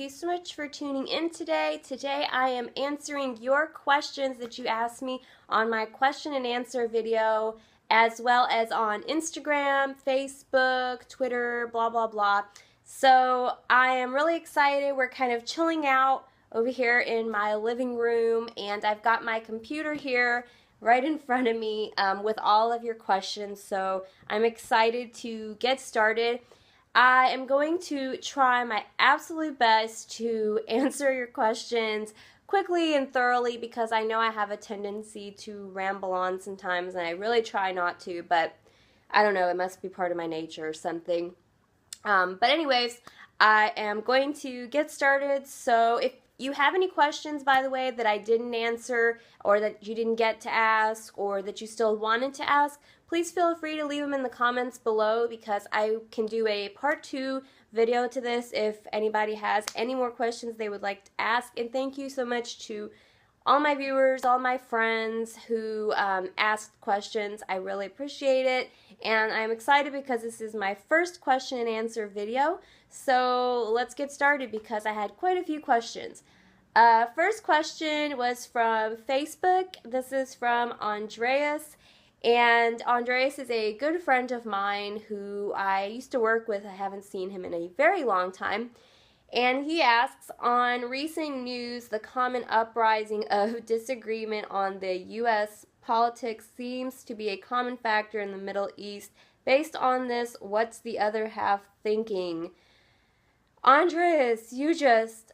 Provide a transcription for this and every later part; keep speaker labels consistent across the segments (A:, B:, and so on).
A: you so much for tuning in today. Today I am answering your questions that you asked me on my question and answer video, as well as on Instagram, Facebook, Twitter, blah, blah, blah. So I am really excited. We're kind of chilling out over here in my living room, and I've got my computer here right in front of me with all of your questions. So I'm excited to get started. I am going to try my absolute best to answer your questions quickly and thoroughly because I know I have a tendency to ramble on sometimes, and I really try not to, but I don't know, it must be part of my nature or something. But anyways, I am going to get started. So if you have any questions, by the way, that I didn't answer or that you didn't get to ask or that you still wanted to ask, please feel free to leave them in the comments below because I can do a part 2 video to this if anybody has any more questions they would like to ask. And thank you so much to all my viewers, all my friends who asked questions. I really appreciate it, and I'm excited because this is my first question and answer video. So let's get started because I had quite a few questions. First question was from Facebook. This is from Andreas, and Andreas is a good friend of mine who I used to work with. I haven't seen him in a very long time. And he asks, on recent news, the common uprising of disagreement on the U.S. politics seems to be a common factor in the Middle East. Based on this, what's the other half thinking? Andres, you just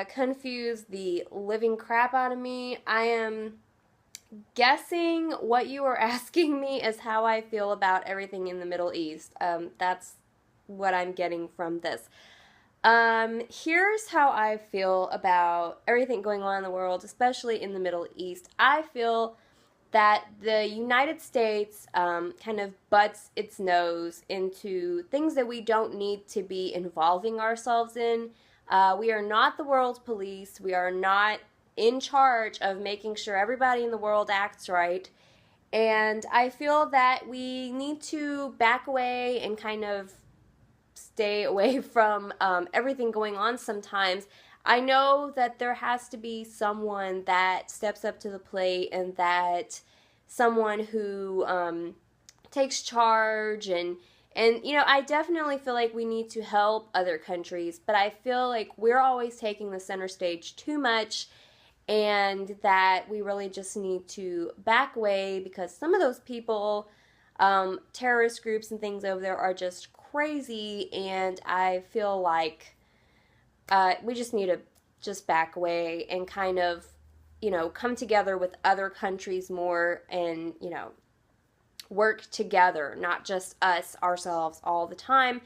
A: confused the living crap out of me. I am guessing what you are asking me is how I feel about everything in the Middle East. That's what I'm getting from this. Here's how I feel about everything going on in the world, especially in the Middle East. I feel that the United States kind of butts its nose into things that we don't need to be involving ourselves in. We are not the world police. We are not in charge of making sure everybody in the world acts right. And I feel that we need to back away and kind of stay away from everything going on sometimes. I know that there has to be someone that steps up to the plate and that someone who takes charge and you know, I definitely feel like we need to help other countries, but I feel like we're always taking the center stage too much and that we really just need to back away because some of those people, terrorist groups and things over there are just crazy, and I feel like we just need to just back away and kind of, you know, come together with other countries more and, you know, work together, not just us, ourselves all the time.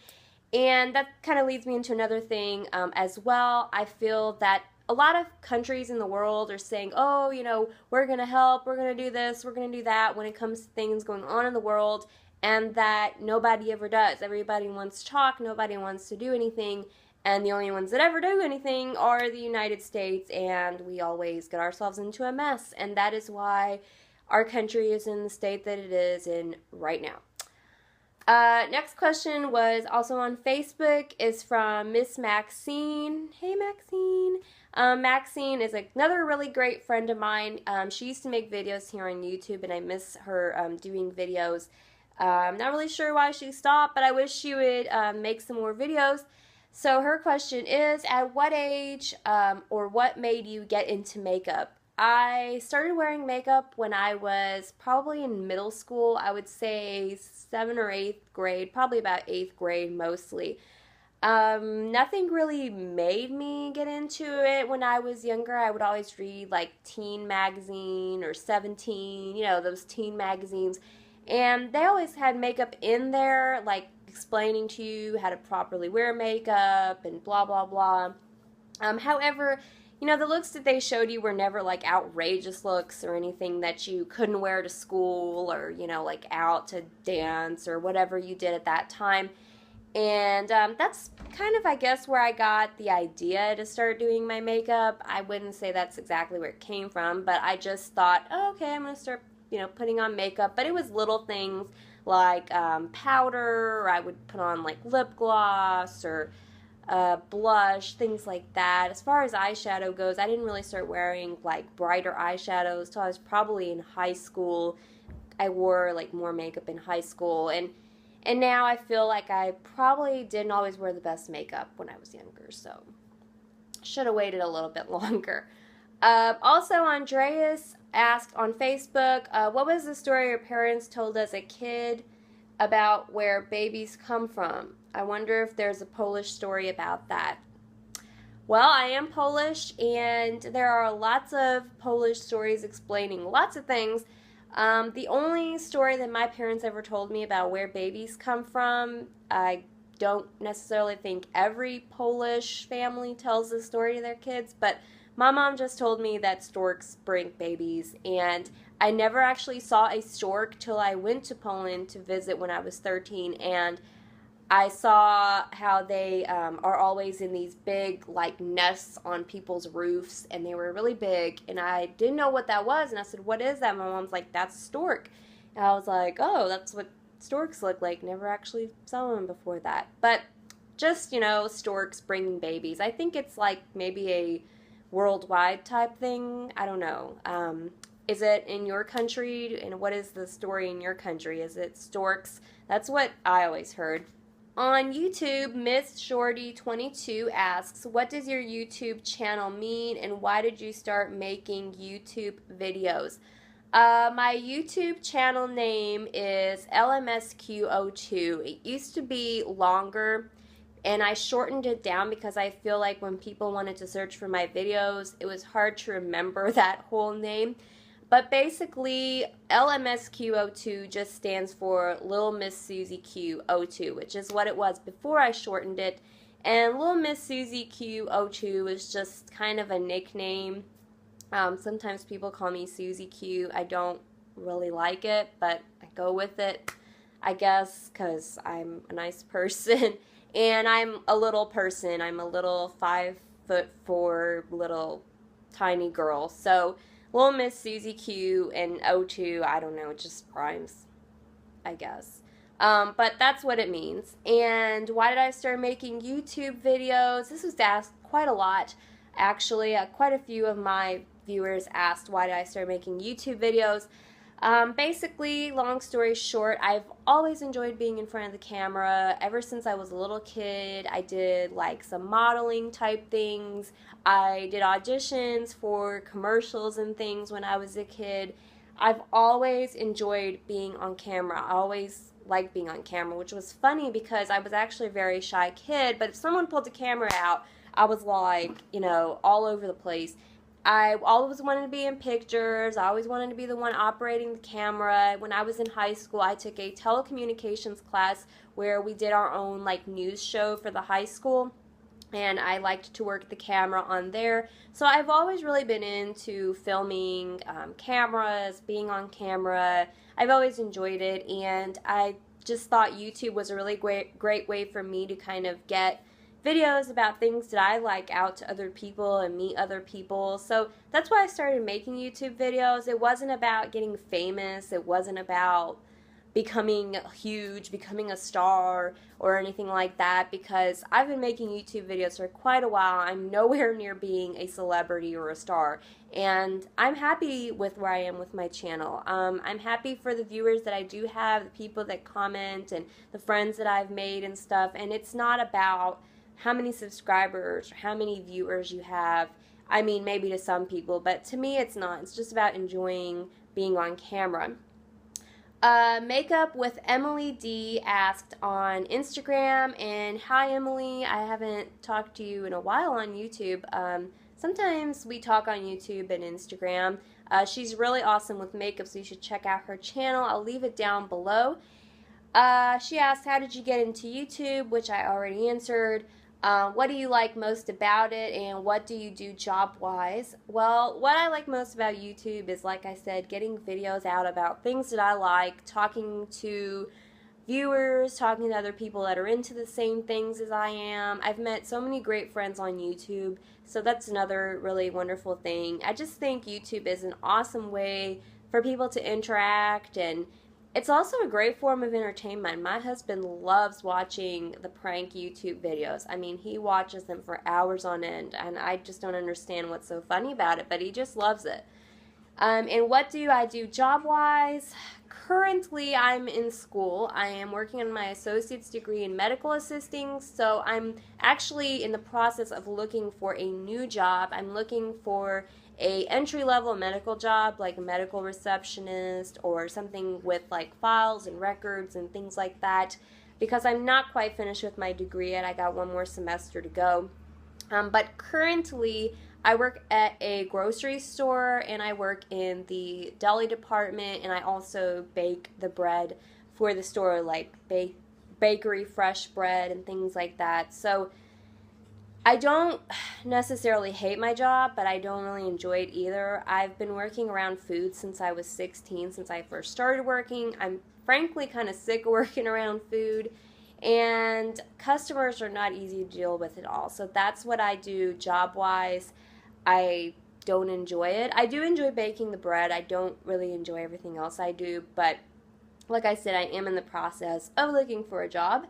A: And that kind of leads me into another thing as well. I feel that a lot of countries in the world are saying, oh, you know, we're going to help, we're going to do this, we're going to do that when it comes to things going on in the world, and that nobody ever does. Everybody wants to talk, nobody wants to do anything, and the only ones that ever do anything are the United States, and we always get ourselves into a mess, and that is why our country is in the state that it is in right now. Next question was also on Facebook, is from Miss Maxine. Hey, Maxine. Maxine is another really great friend of mine. She used to make videos here on YouTube, and I miss her doing videos. I'm not really sure why she stopped, but I wish she would make some more videos. So her question is, at what age or what made you get into makeup? I started wearing makeup when I was probably in middle school. I would say 7th or 8th grade, probably about 8th grade mostly. Nothing really made me get into it when I was younger. I would always read like Teen Magazine or 17, you know, those teen magazines. And they always had makeup in there, like explaining to you how to properly wear makeup and blah, blah, blah. However, you know, the looks that they showed you were never like outrageous looks or anything that you couldn't wear to school or, you know, like out to dance or whatever you did at that time. And that's kind of, I guess, where I got the idea to start doing my makeup. I wouldn't say that's exactly where it came from, but I just thought, oh, okay, I'm going to start, you know, putting on makeup. But it was little things like powder, or I would put on like lip gloss or blush, things like that. As far as eyeshadow goes, I didn't really start wearing like brighter eyeshadows till I was probably in high school. I wore like more makeup in high school, and now I feel like I probably didn't always wear the best makeup when I was younger, so should have waited a little bit longer. Also, Andreas asked on Facebook, what was the story your parents told as a kid about where babies come from? I wonder if there's a Polish story about that. Well, I am Polish, and there are lots of Polish stories explaining lots of things. The only story that my parents ever told me about where babies come from, I don't necessarily think every Polish family tells this story to their kids, but my mom just told me that storks bring babies, and I never actually saw a stork till I went to Poland to visit when I was 13, and I saw how they are always in these big like nests on people's roofs, and they were really big, and I didn't know what that was, and I said, what is that? My mom's like, that's a stork. And I was like, oh, that's what storks look like. Never actually saw them before that. But just, storks bringing babies. I think it's like maybe a worldwide type thing. I don't know. Is it in your country? And what is the story in your country? Is it storks? That's what I always heard. On YouTube, Miss Shorty22 asks, what does your YouTube channel mean and why did you start making YouTube videos? My YouTube channel name is LMSQ02. It used to be longer, and I shortened it down because I feel like when people wanted to search for my videos, it was hard to remember that whole name. But basically, LMSQ02 just stands for Little Miss Susie Q02, which is what it was before I shortened it. And Little Miss Susie Q02 is just kind of a nickname. Sometimes people call me Susie Q. I don't really like it, but I go with it, I guess, because I'm a nice person. And I'm a little person. I'm a little 5'4" little tiny girl. So Little Miss Susie Q and O2, I don't know, it just rhymes, I guess. But that's what it means. And why did I start making YouTube videos? This was asked quite a lot, actually. Quite a few of my viewers asked why did I start making YouTube videos. Basically, long story short, I've always enjoyed being in front of the camera. Ever since I was a little kid, I did like some modeling type things. I did auditions for commercials and things when I was a kid. I've always enjoyed being on camera. I always liked being on camera, which was funny because I was actually a very shy kid, but if someone pulled the camera out, I was like, all over the place. I always wanted to be in pictures. I always wanted to be the one operating the camera. When I was in high school, I took a telecommunications class where we did our own like news show for the high school, and I liked to work the camera on there. So I've always really been into filming, cameras, being on camera. I've always enjoyed it, and I just thought YouTube was a really great way for me to kind of get videos about things that I like out to other people and meet other people. So that's why I started making YouTube videos. It wasn't about getting famous. It wasn't about becoming huge, becoming a star, or anything like that, because I've been making YouTube videos for quite a while. I'm nowhere near being a celebrity or a star, and I'm happy with where I am with my channel. I'm happy for the viewers that I do have, the people that comment, and the friends that I've made and stuff, and it's not about how many subscribers or how many viewers you have. I mean, maybe to some people, but to me it's not. It's just about enjoying being on camera. Makeup with Emily D asked on Instagram, and hi Emily, I haven't talked to you in a while on YouTube. Sometimes we talk on YouTube and Instagram. She's really awesome with makeup, so you should check out her channel. I'll leave it down below. She asked, how did you get into YouTube, which I already answered. What do you like most about it, and what do you do job-wise? Well, what I like most about YouTube is, like I said, getting videos out about things that I like, talking to viewers, talking to other people that are into the same things as I am. I've met so many great friends on YouTube, so that's another really wonderful thing. I just think YouTube is an awesome way for people to interact and It's also a great form of entertainment. My husband loves watching the prank YouTube videos. I mean, he watches them for hours on end, and I just don't understand what's so funny about it, but he just loves it. And what do I do job-wise? Currently, I'm in school. I am working on my associate's degree in medical assisting, so I'm actually in the process of looking for a new job. I'm looking for a entry-level medical job, like a medical receptionist or something with like files and records and things like that, because I'm not quite finished with my degree yet. I got one more semester to go. But currently, I work at a grocery store, and I work in the deli department, and I also bake the bread for the store, like bakery fresh bread and things like that. So I don't necessarily hate my job, but I don't really enjoy it either. I've been working around food since I was 16, since I first started working. I'm frankly kind of sick of working around food, and customers are not easy to deal with at all. So that's what I do job-wise. I don't enjoy it. I do enjoy baking the bread. I don't really enjoy everything else I do, but like I said, I am in the process of looking for a job.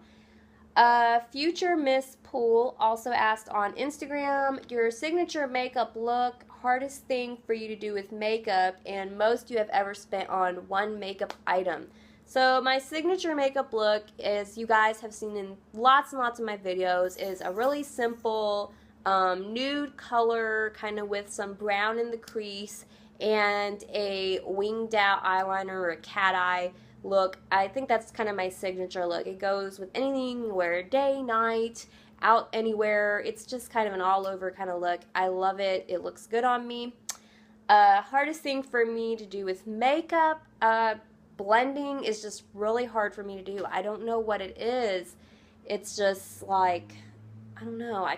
A: Future Miss Pool also asked on Instagram, your signature makeup look, hardest thing for you to do with makeup, and most you have ever spent on one makeup item. So my signature makeup look, as you guys have seen in lots and lots of my videos, is a really simple nude color, kind of with some brown in the crease, and a winged out eyeliner or a cat eye look. I think that's kind of my signature look. It goes with anything you wear, day, night, out anywhere. It's just kind of an all over kind of look. I love it. It looks good on me. Hardest thing for me to do with makeup, blending is just really hard for me to do. I don't know what it is. It's just like, I don't know. I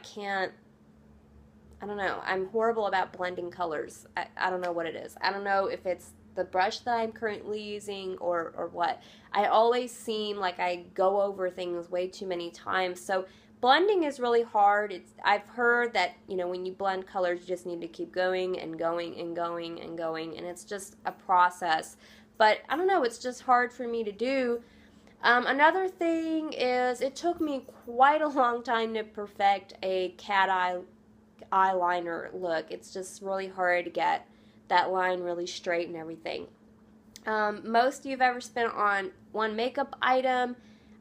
A: don't know. I'm horrible about blending colors. I don't know what it is. I don't know if it's the brush that I'm currently using or what. I always seem like I go over things way too many times. So blending is really hard. I've heard that, you know, when you blend colors, you just need to keep going and going and going and going, and it's just a process. But I don't know, it's just hard for me to do. Another thing is it took me quite a long time to perfect a cat eye eyeliner look. It's just really hard to get that line really straight and everything. Most you've ever spent on one makeup item.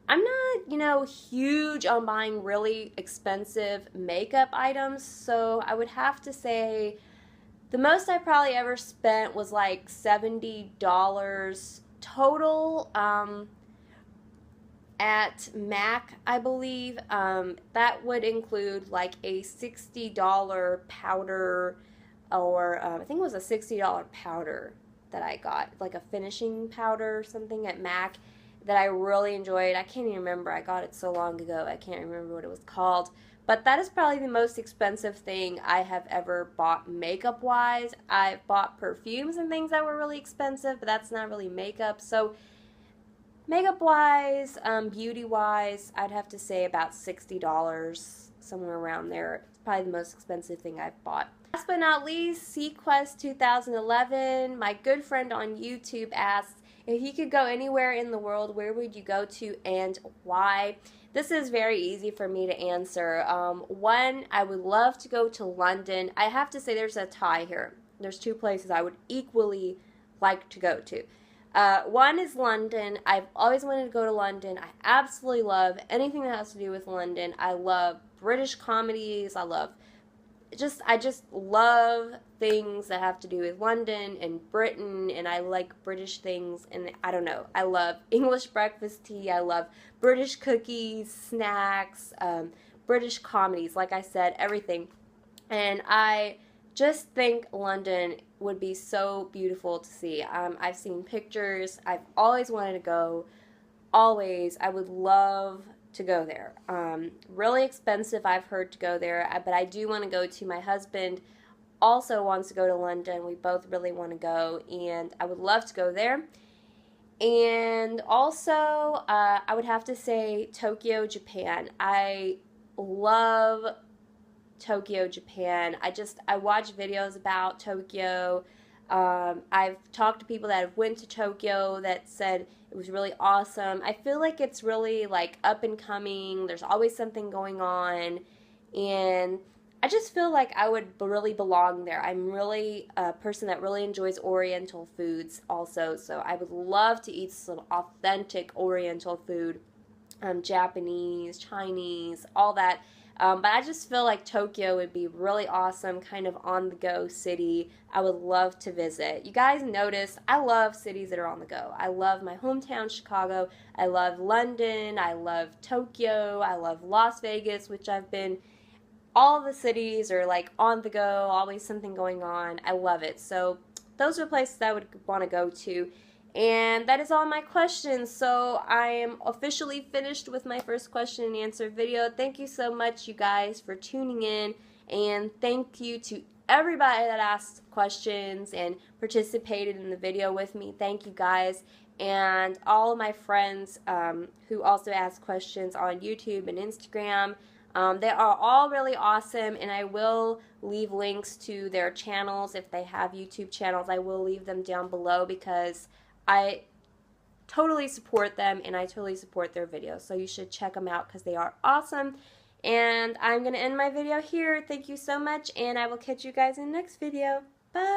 A: I'm not, you know, huge on buying really expensive makeup items, so I would have to say the most I probably ever spent was like $70 total at MAC, I believe. That would include like a $60 powder, or I think it was a $60 powder that I got, like a finishing powder or something at MAC that I really enjoyed. I can't even remember. I got it so long ago. I can't remember what it was called. But that is probably the most expensive thing I have ever bought makeup-wise. I've bought perfumes and things that were really expensive, but that's not really makeup. So makeup-wise, beauty-wise, I'd have to say about $60, somewhere around there. It's probably the most expensive thing I've bought. Last but not least, Sequest 2011. My good friend on YouTube asked, if you could go anywhere in the world, where would you go to and why? This is very easy for me to answer. One, I would love to go to London. I have to say there's a tie here. There's two places I would equally like to go to. One is London. I've always wanted to go to London. I absolutely love anything that has to do with London. I love British comedies. I just love things that have to do with London and Britain, and I like British things, and I don't know. I love English breakfast tea. I love British cookies, snacks, British comedies, like I said, everything. And I just think London would be so beautiful to see. I've seen pictures. I've always wanted to go. Always. I would love to go there. Really expensive, I've heard, to go there, but I do want to go to. My husband also wants to go to London. We both really want to go, and I would love to go there. And also, I would have to say Tokyo, Japan. I love Tokyo, Japan. I watch videos about Tokyo. I've talked to people that have went to Tokyo that said it was really awesome. I feel like it's really like up and coming. There's always something going on, and I just feel like I would really belong there. I'm really a person that really enjoys Oriental foods also, so I would love to eat some authentic Oriental food, Japanese, Chinese, all that. But I just feel like Tokyo would be really awesome, kind of on the go city. I would love to visit. You guys notice I love cities that are on the go. I love my hometown, Chicago. I love London. I love Tokyo. I love Las Vegas, which I've been. All the cities are like on the go, always something going on. I love it. So those are places I would want to go to. And that is all my questions. So I am officially finished with my first question and answer video. Thank you so much, you guys, for tuning in. And thank you to everybody that asked questions and participated in the video with me. Thank you, guys. And all of my friends who also asked questions on YouTube and Instagram. They are all really awesome, and I will leave links to their channels. If they have YouTube channels, I will leave them down below because I totally support them and I totally support their videos. So you should check them out because they are awesome. And I'm going to end my video here. Thank you so much, and I will catch you guys in the next video. Bye!